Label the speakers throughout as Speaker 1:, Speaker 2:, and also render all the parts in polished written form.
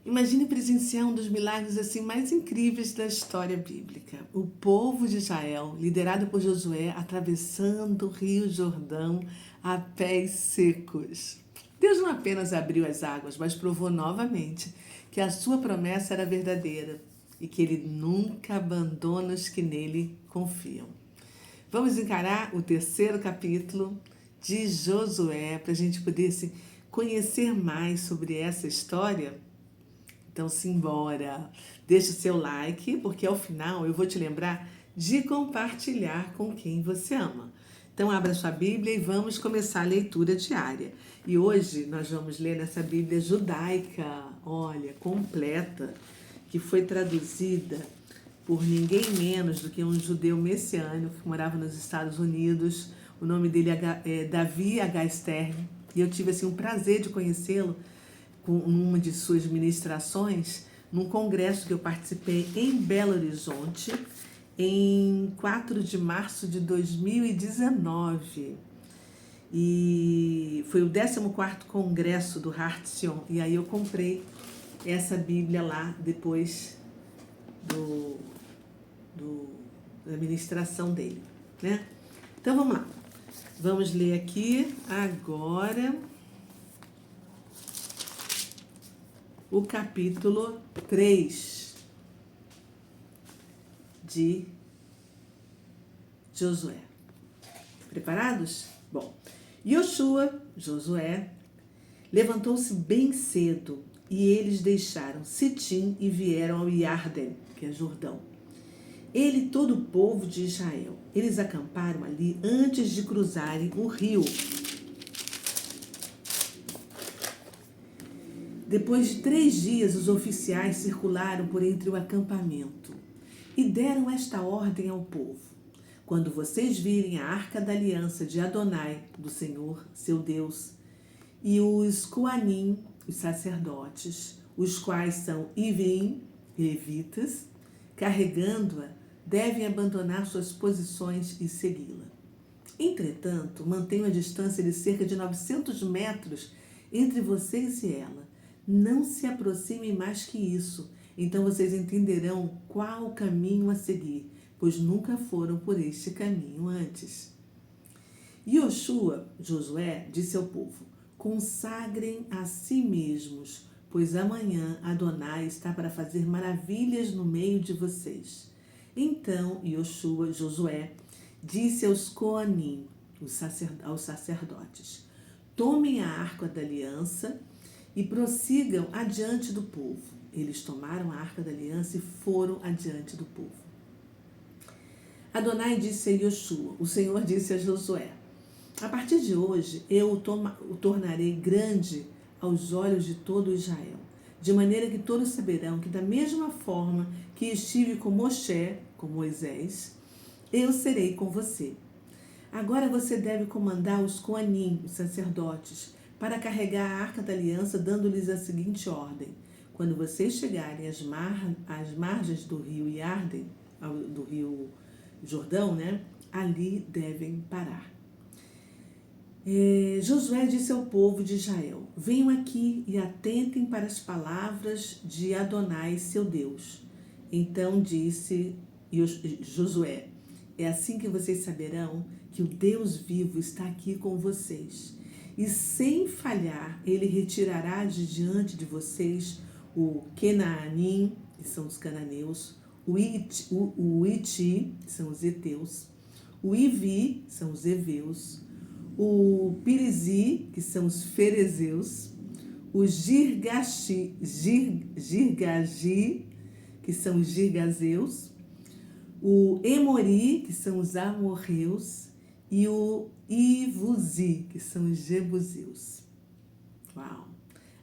Speaker 1: Imagine presenciar um dos milagres assim mais incríveis da história bíblica. O povo de Israel, liderado por Josué, atravessando o Rio Jordão a pés secos. Deus não apenas abriu as águas, mas provou novamente que a sua promessa era verdadeira e que ele nunca abandona os que nele confiam. Vamos encarar o terceiro capítulo de Josué para a gente poder conhecer mais sobre essa história. Então, simbora! Deixa o seu like, porque ao final eu vou te lembrar de compartilhar com quem você ama. Então, abra sua Bíblia e vamos começar a leitura diária. E hoje nós vamos ler nessa Bíblia judaica, olha, completa, que foi traduzida por ninguém menos do que um judeu messiânico que morava nos Estados Unidos. O nome dele é Davi H. Stern. E eu tive assim, um prazer de conhecê-lo com uma de suas ministrações num congresso que eu participei em Belo Horizonte em 4 de março de 2019. E foi o 14º congresso do Heart Sion. E aí eu comprei essa Bíblia lá depois da ministração dele, né? Então vamos lá. Vamos ler aqui agora o capítulo 3 de Josué. Preparados? Bom, Josué, levantou-se bem cedo e eles deixaram Sitim e vieram ao Iarden, que é Jordão. Ele e todo o povo de Israel. Eles acamparam ali antes de cruzarem o rio. Depois de 3 dias, os oficiais circularam por entre o acampamento e deram esta ordem ao povo: quando vocês virem a arca da aliança de Adonai, do Senhor, seu Deus, e os Coanim, os sacerdotes, os quais são Ivim, levitas, carregando-a, devem abandonar suas posições e segui-la. Entretanto, mantenham a distância de cerca de 900 metros entre vocês e ela. Não se aproximem mais que isso, então vocês entenderão qual o caminho a seguir, pois nunca foram por este caminho antes. Josué, disse ao povo: consagrem a si mesmos, pois amanhã Adonai está para fazer maravilhas no meio de vocês. Então Josué, disse aos Coanim, aos sacerdotes: tomem a arca da aliança e prossigam adiante do povo. Eles tomaram a arca da aliança e foram adiante do povo. Adonai disse a Yoshua, o Senhor disse a Josué: a partir de hoje eu o tornarei grande aos olhos de todo Israel, de maneira que todos saberão que da mesma forma que estive com Moisés, eu serei com você. Agora você deve comandar os Coanim, os sacerdotes, para carregar a arca da aliança, dando-lhes a seguinte ordem: quando vocês chegarem às margens do rio Iarden, do rio Jordão, né, ali devem parar. Josué disse ao povo de Israel: venham aqui e atentem para as palavras de Adonai, seu Deus. Então disse Josué: é assim que vocês saberão que o Deus vivo está aqui com vocês. E sem falhar, ele retirará de diante de vocês o Kenaanim, que são os cananeus, o Iti, que são os heteus, o Ivi, que são os heveus, o Pirizi, que são os ferezeus, o Girgaji, que são os girgazeus, o Emori, que são os amorreus, e o Ivuzi, que são os jebuseus. Uau!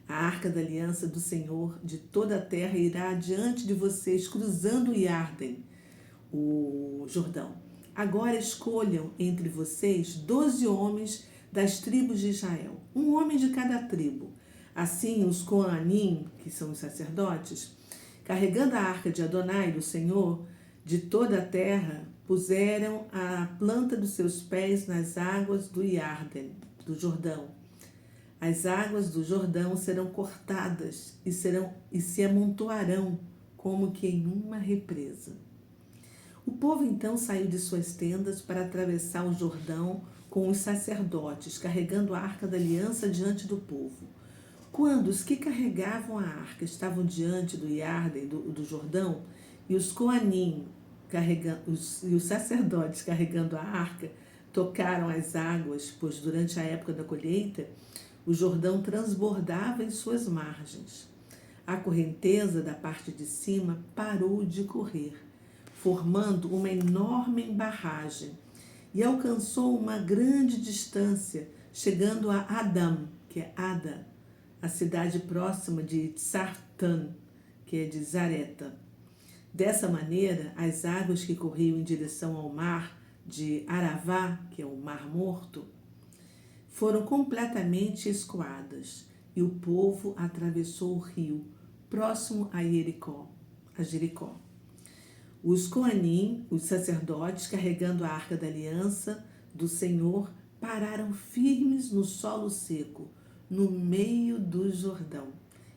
Speaker 1: A arca da aliança do Senhor de toda a terra irá adiante de vocês, cruzando o Iarden, o Jordão. Agora escolham entre vocês 12 homens das tribos de Israel, um homem de cada tribo. Assim, os Coanim, que são os sacerdotes, carregando a arca de Adonai, do Senhor, de toda a terra, puseram a planta dos seus pés nas águas do Iarden, do Jordão. As águas do Jordão serão cortadas e se amontoarão como que em uma represa. O povo então saiu de suas tendas para atravessar o Jordão com os sacerdotes, carregando a arca da aliança diante do povo. Quando os que carregavam a arca estavam diante do Iarden, do Jordão, e os Coanim, e os sacerdotes carregando a arca, tocaram as águas, pois durante a época da colheita, o Jordão transbordava em suas margens. A correnteza da parte de cima parou de correr, formando uma enorme barragem, e alcançou uma grande distância, chegando a Adam, que é Ada, a cidade próxima de Tsartan, que é de Zareta. Dessa maneira, as águas que corriam em direção ao mar de Aravá, que é o Mar Morto, foram completamente escoadas, e o povo atravessou o rio, próximo a Jericó. Os Coanim, os sacerdotes, carregando a arca da aliança do Senhor, pararam firmes no solo seco, no meio do Jordão,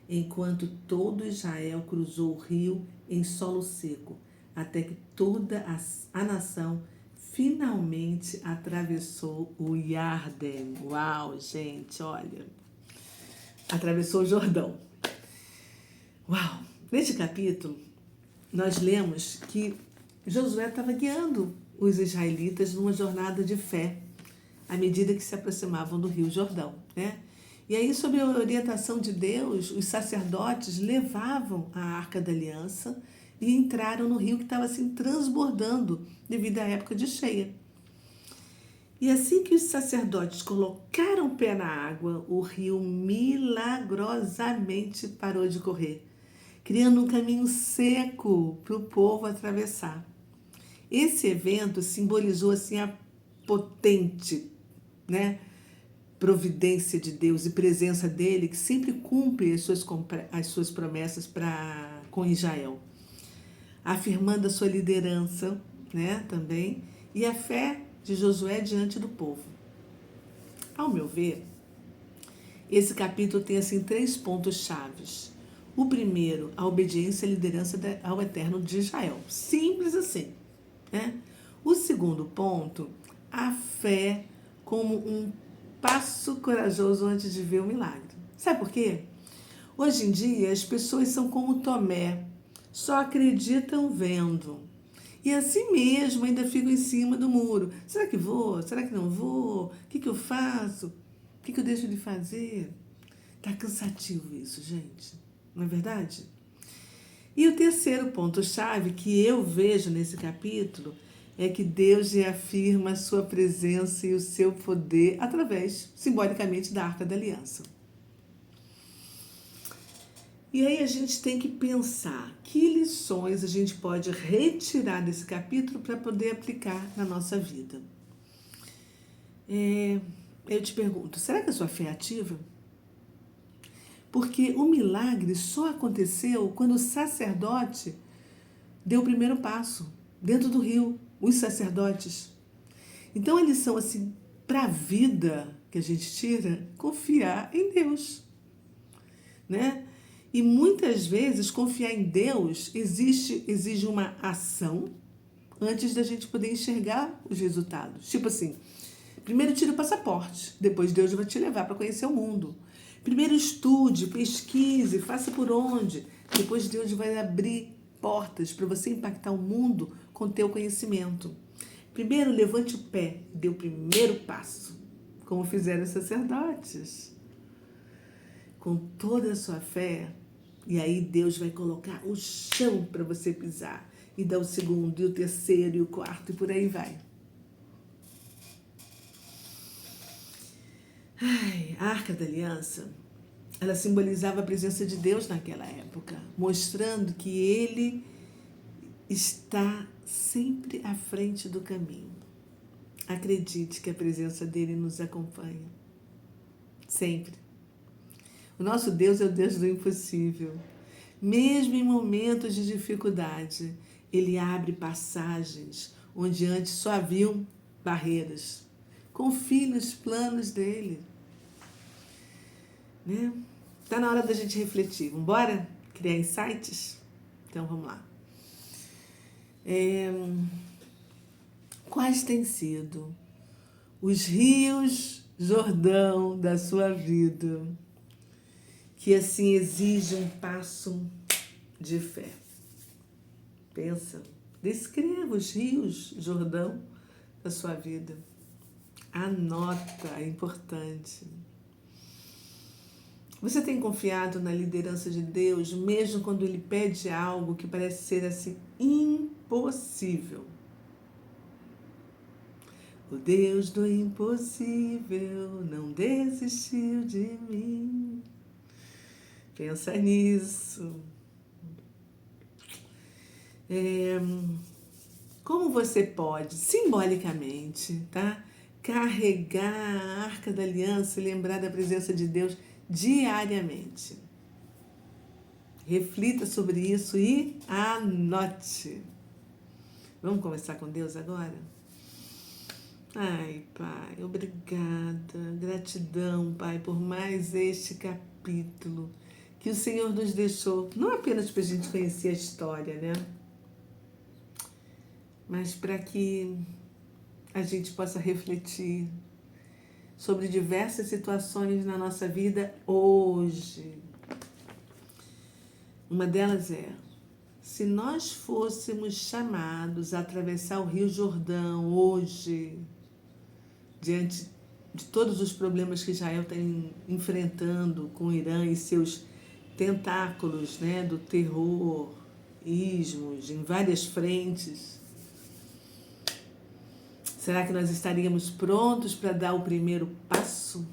Speaker 1: enquanto todo Israel cruzou o rio em solo seco, até que toda a nação finalmente atravessou o Iarden. Uau, gente, olha. Atravessou o Jordão. Uau! Neste capítulo, nós lemos que Josué estava guiando os israelitas numa jornada de fé, à medida que se aproximavam do Rio Jordão, né? E aí, sob a orientação de Deus, os sacerdotes levavam a Arca da Aliança e entraram no rio que estava assim transbordando devido à época de cheia. E assim que os sacerdotes colocaram o pé na água, o rio milagrosamente parou de correr, criando um caminho seco para o povo atravessar. Esse evento simbolizou assim a potente, né, providência de Deus e presença dele, que sempre cumpre as suas promessas com Israel, afirmando a sua liderança, né, também, e a fé de Josué diante do povo. Ao meu ver, esse capítulo tem assim 3 pontos chaves. O primeiro, a obediência e a liderança ao Eterno de Israel. Simples assim, né? O segundo ponto, a fé como um passo corajoso antes de ver o milagre. Sabe por quê? Hoje em dia, as pessoas são como Tomé, só acreditam vendo. E assim mesmo ainda ficam em cima do muro. Será que vou? Será que não vou? O que eu faço? O que eu deixo de fazer? Tá cansativo isso, gente. Não é verdade? E o terceiro ponto-chave que eu vejo nesse capítulo é que Deus reafirma a sua presença e o seu poder através, simbolicamente, da Arca da Aliança. E aí a gente tem que pensar que lições a gente pode retirar desse capítulo para poder aplicar na nossa vida. Eu te pergunto, será que a sua fé é ativa? Porque o milagre só aconteceu quando o sacerdote deu o primeiro passo dentro do rio, os sacerdotes. Então a lição assim para a vida que a gente tira, confiar em Deus, né? E muitas vezes confiar em Deus exige uma ação antes da gente poder enxergar os resultados. Tipo assim, primeiro tira o passaporte, depois Deus vai te levar para conhecer o mundo. Primeiro estude, pesquise, faça por onde. Depois Deus vai abrir portas para você impactar o mundo com teu conhecimento. Primeiro levante o pé, dê o primeiro passo, como fizeram os sacerdotes. Com toda a sua fé, e aí Deus vai colocar o chão para você pisar, e dar o segundo, e o terceiro, e o quarto, e por aí vai. A Arca da Aliança, ela simbolizava a presença de Deus naquela época, mostrando que Ele está sempre à frente do caminho. Acredite que a presença dele nos acompanha, sempre. O nosso Deus é o Deus do impossível. Mesmo em momentos de dificuldade, Ele abre passagens onde antes só haviam barreiras. Confie nos planos dele. né? Tá na hora da gente refletir. Vamos embora criar insights? Então vamos lá. Quais têm sido os rios Jordão da sua vida que assim exigem um passo de fé? Pensa, descreva os rios Jordão da sua vida. Anota, é importante. Você tem confiado na liderança de Deus, mesmo quando Ele pede algo que parece ser assim impossível? O Deus do impossível não desistiu de mim. Pensa nisso. Como você pode, simbolicamente, tá? Carregar a Arca da Aliança e lembrar da presença de Deus diariamente. Reflita sobre isso e anote. Vamos conversar com Deus agora? Ai, Pai, obrigada, gratidão, Pai, por mais este capítulo que o Senhor nos deixou, não apenas para a gente conhecer a história, né? Mas para que a gente possa refletir sobre diversas situações na nossa vida hoje. Uma delas é: se nós fôssemos chamados a atravessar o Rio Jordão hoje, diante de todos os problemas que Israel está enfrentando com o Irã e seus tentáculos, né, do terror, ismos, em várias frentes, será que nós estaríamos prontos para dar o primeiro passo?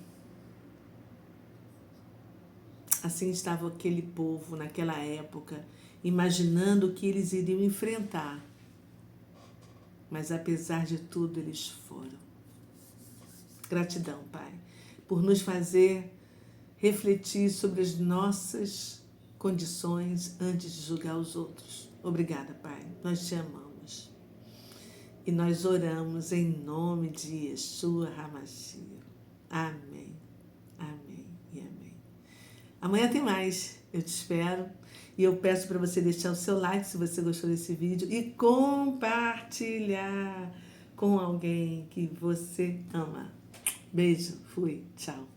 Speaker 1: Assim estava aquele povo naquela época, imaginando o que eles iriam enfrentar. Mas apesar de tudo, eles foram. Gratidão, Pai, por nos fazer refletir sobre as nossas condições antes de julgar os outros. Obrigada, Pai. Nós te amamos. E nós oramos em nome de Yeshua HaMashiach. Amém. Amém e amém. Amanhã tem mais. Eu te espero. E eu peço para você deixar o seu like se você gostou desse vídeo e compartilhar com alguém que você ama. Beijo. Fui. Tchau.